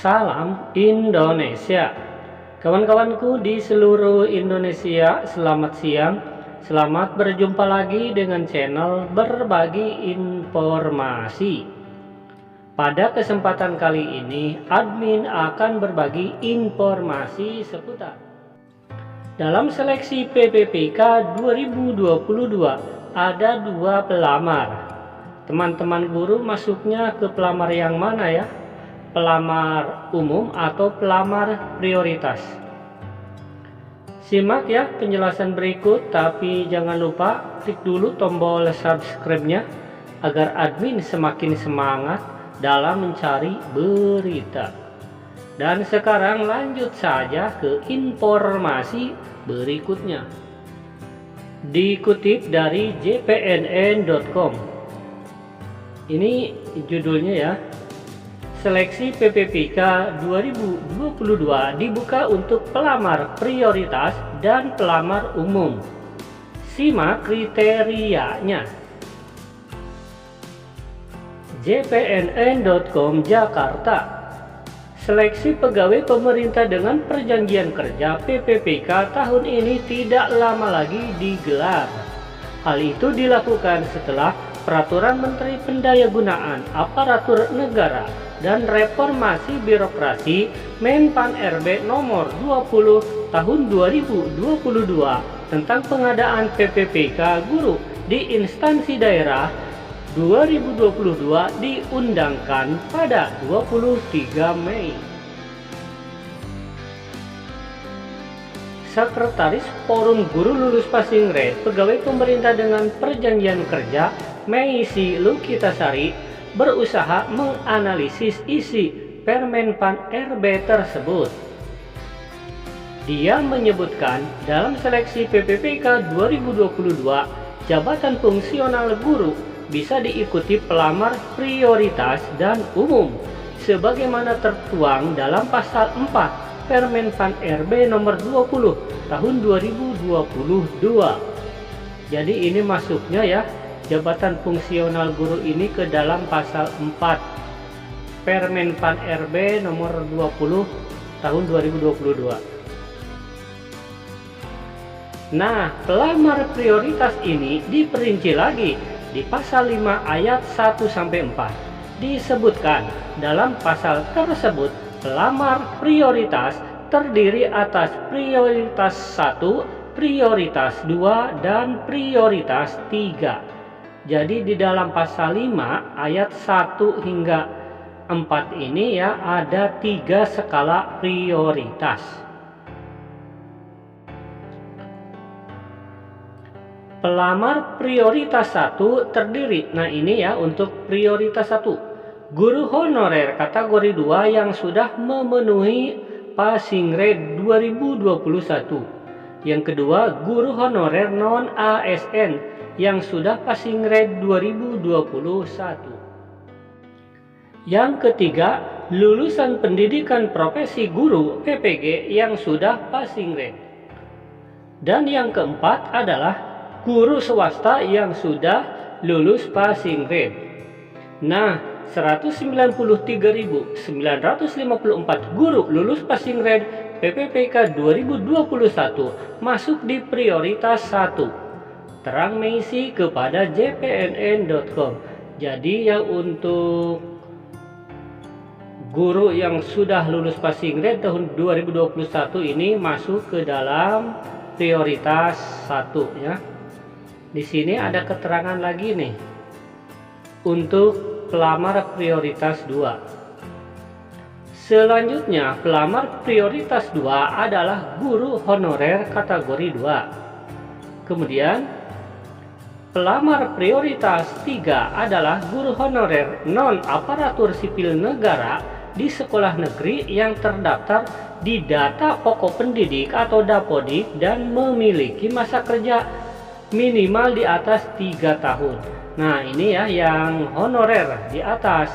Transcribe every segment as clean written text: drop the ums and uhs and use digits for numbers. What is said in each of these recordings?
Salam Indonesia. Kawan-kawanku di seluruh Indonesia, selamat siang. Selamat berjumpa lagi dengan channel Berbagi Informasi. Pada kesempatan kali ini, admin akan berbagi informasi seputar dalam seleksi PPPK 2022 ada 2 pelamar. Teman-teman guru masuknya ke pelamar yang mana ya? Pelamar umum atau pelamar prioritas? Simak ya penjelasan berikut, tapi jangan lupa klik dulu tombol subscribe-nya agar admin semakin semangat dalam mencari berita. Dan sekarang lanjut saja ke informasi berikutnya. Dikutip dari jpnn.com. Ini judulnya ya. Seleksi PPPK 2022 dibuka untuk pelamar prioritas dan pelamar umum. Simak kriterianya. jpnn.com Jakarta. Seleksi pegawai pemerintah dengan perjanjian kerja PPPK tahun ini tidak lama lagi digelar. Hal itu dilakukan setelah Peraturan Menteri Pendayagunaan Aparatur Negara dan Reformasi Birokrasi Menpan RB nomor 20 tahun 2022 tentang pengadaan PPPK guru di instansi daerah 2022 diundangkan pada 23 Mei. Sekretaris Forum Guru Lulus Passing Grade Pegawai Pemerintah dengan Perjanjian Kerja Meisi Lukitasari berusaha menganalisis isi Permenpan RB tersebut. Dia menyebutkan dalam seleksi PPPK 2022 jabatan fungsional guru bisa diikuti pelamar prioritas dan umum sebagaimana tertuang dalam pasal 4 Permenpan RB nomor 20 tahun 2022. Jadi ini masuknya ya, jabatan fungsional guru ini ke dalam pasal 4 Permenpan RB nomor 20 tahun 2022. Nah, pelamar prioritas ini diperinci lagi di pasal 5 ayat 1-4. Disebutkan dalam pasal tersebut pelamar prioritas terdiri atas prioritas 1, prioritas 2, dan prioritas 3. Jadi di dalam pasal 5 ayat 1 hingga 4 ini ya ada 3 skala prioritas. Pelamar prioritas 1 terdiri, nah ini ya untuk prioritas 1, guru honorer kategori 2 yang sudah memenuhi passing grade 2021. Yang kedua, guru honorer non ASN yang sudah passing grade 2021. Yang ketiga, lulusan pendidikan profesi guru PPG yang sudah passing grade. Dan yang keempat adalah guru swasta yang sudah lulus passing grade. Nah, 193.954 guru lulus passing grade PPPK 2021 masuk di prioritas 1. Terang Meisi kepada jpnn.com. Jadi yang untuk guru yang sudah lulus passing grade tahun 2021 ini masuk ke dalam prioritas 1 ya. Di sini ada keterangan lagi nih untuk pelamar prioritas 2. Selanjutnya, pelamar prioritas 2 adalah guru honorer kategori 2. Kemudian, pelamar prioritas 3 adalah guru honorer non aparatur sipil negara di sekolah negeri yang terdaftar di data pokok pendidik atau Dapodik dan memiliki masa kerja minimal di atas 3 tahun. Nah ini ya yang honorer di atas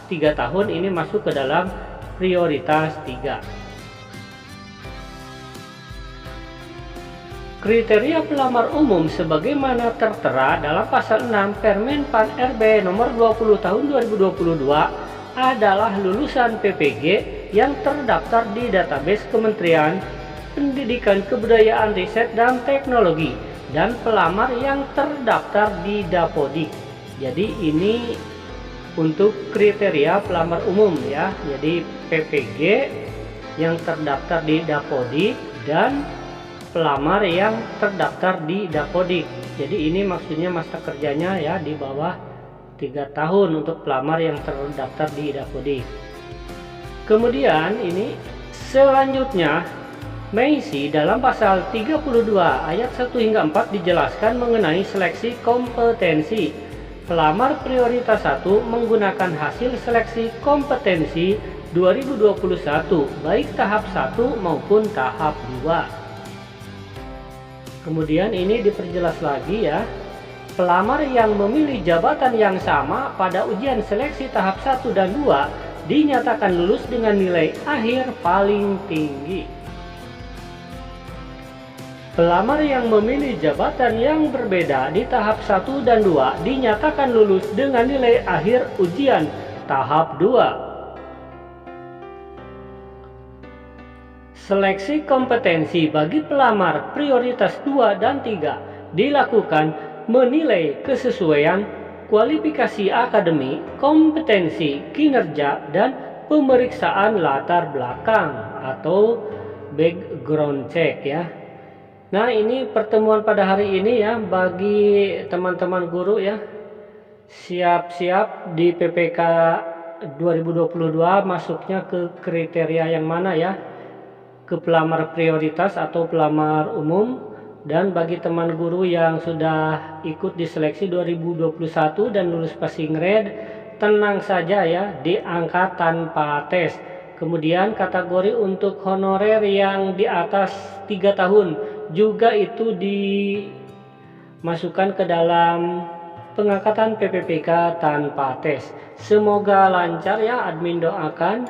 3 tahun ini masuk ke dalam prioritas 3. Kriteria pelamar umum sebagaimana tertera dalam pasal 6 Permenpan RB nomor 20 tahun 2022 adalah lulusan PPG yang terdaftar di database Kementerian Pendidikan, Kebudayaan, Riset, dan Teknologi, dan pelamar yang terdaftar di Dapodik. Jadi ini untuk kriteria pelamar umum ya. Jadi PPG yang terdaftar di Dapodik dan pelamar yang terdaftar di Dapodik. Jadi ini maksudnya masa kerjanya ya di bawah 3 tahun untuk pelamar yang terdaftar di Dapodik. Kemudian ini selanjutnya Meisi dalam pasal 32 ayat 1 hingga 4 dijelaskan mengenai seleksi kompetensi. Pelamar prioritas 1 menggunakan hasil seleksi kompetensi 2021 baik tahap 1 maupun tahap 2. Kemudian ini diperjelas lagi ya. Pelamar yang memilih jabatan yang sama pada ujian seleksi tahap 1 dan 2 dinyatakan lulus dengan nilai akhir paling tinggi. Pelamar yang memilih jabatan yang berbeda di tahap 1 dan 2 dinyatakan lulus dengan nilai akhir ujian tahap 2. Seleksi kompetensi bagi pelamar prioritas 2 dan 3 dilakukan menilai kesesuaian kualifikasi akademik, kompetensi, kinerja, dan pemeriksaan latar belakang atau background check ya. Nah, ini pertemuan pada hari ini ya bagi teman-teman guru ya. Siap-siap di PPK 2022 masuknya ke kriteria yang mana ya? Ke pelamar prioritas atau pelamar umum. Dan bagi teman guru yang sudah ikut di seleksi 2021 dan lulus passing grade, tenang saja ya, diangkat tanpa tes. Kemudian kategori untuk honorer yang di atas 3 tahun juga itu dimasukkan ke dalam pengangkatan PPPK tanpa tes. Semoga lancar ya, admin doakan.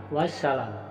Wassalam.